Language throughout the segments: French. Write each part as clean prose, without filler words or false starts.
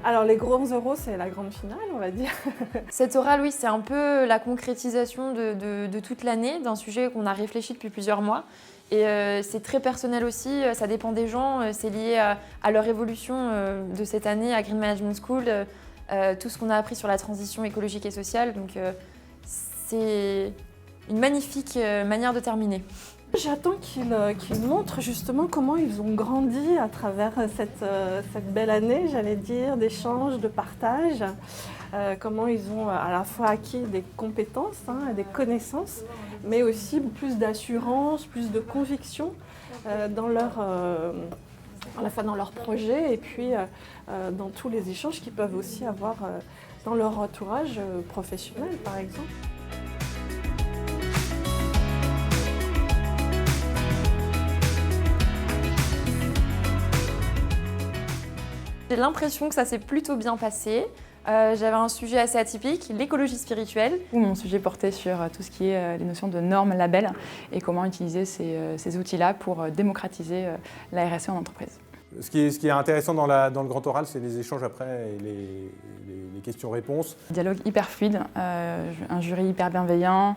Alors les grands euros, c'est la grande finale, on va dire. Cet oral, oui, c'est un peu la concrétisation de toute l'année, d'un sujet qu'on a réfléchi depuis plusieurs mois. Et c'est très personnel aussi, ça dépend des gens, c'est lié à leur évolution de cette année à Green Management School, tout ce qu'on a appris sur la transition écologique et sociale. Donc c'est une magnifique manière de terminer. J'attends qu'ils montrent justement comment ils ont grandi à travers cette belle année, j'allais dire, d'échanges, de partage, comment ils ont à la fois acquis des compétences, des connaissances, mais aussi plus d'assurance, plus de conviction dans à la fois dans leur projet et puis dans tous les échanges qu'ils peuvent aussi avoir dans leur entourage professionnel, par exemple. J'ai l'impression que ça s'est plutôt bien passé. J'avais un sujet assez atypique, l'écologie spirituelle. Mon sujet portait sur tout ce qui est les notions de normes, labels et comment utiliser ces outils-là pour démocratiser la RSE en entreprise. Ce qui est intéressant dans le grand oral, c'est les échanges après et les questions-réponses. Dialogue hyper fluide, un jury hyper bienveillant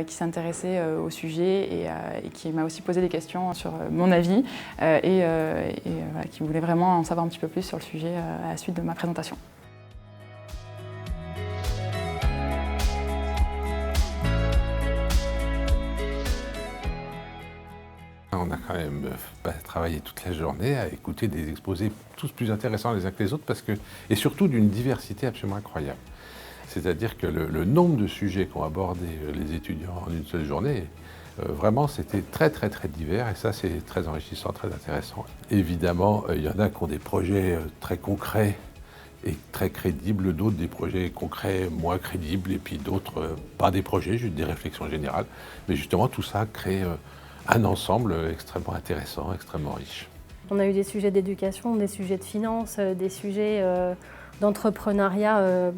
qui s'intéressait au sujet et qui m'a aussi posé des questions sur mon avis et voilà, qui voulait vraiment en savoir un petit peu plus sur le sujet à la suite de ma présentation. On a quand même travaillé toute la journée à écouter des exposés tous plus intéressants les uns que les autres et surtout d'une diversité absolument incroyable. C'est-à-dire que le nombre de sujets qu'ont abordé les étudiants en une seule journée, vraiment c'était très divers et ça c'est très enrichissant, très intéressant. Évidemment, il y en a qui ont des projets très concrets et très crédibles, d'autres des projets concrets moins crédibles et puis d'autres pas des projets, juste des réflexions générales. Mais justement tout ça crée un ensemble extrêmement intéressant, extrêmement riche. On a eu des sujets d'éducation, des sujets de finance, des sujets d'entrepreneuriat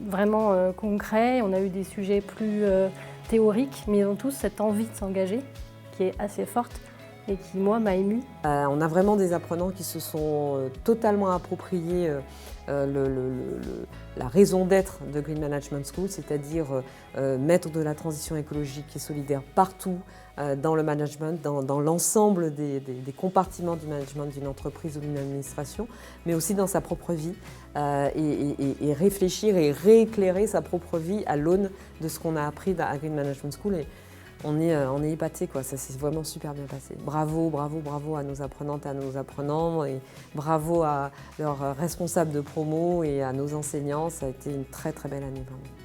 vraiment concrets. On a eu des sujets plus théoriques, mais ils ont tous cette envie de s'engager qui est assez forte et qui, moi, m'a émue. On a vraiment des apprenants qui se sont totalement appropriés la raison d'être de Green Management School, c'est-à-dire mettre de la transition écologique et solidaire partout dans le management, dans l'ensemble des compartiments du management d'une entreprise ou d'une administration, mais aussi dans sa propre vie et réfléchir et rééclairer sa propre vie à l'aune de ce qu'on a appris à Green Management School. Et on est épatés, quoi. Ça s'est vraiment super bien passé. Bravo à nos apprenantes et à nos apprenants et bravo à leurs responsables de promo et à nos enseignants. Ça a été une très belle année, vraiment.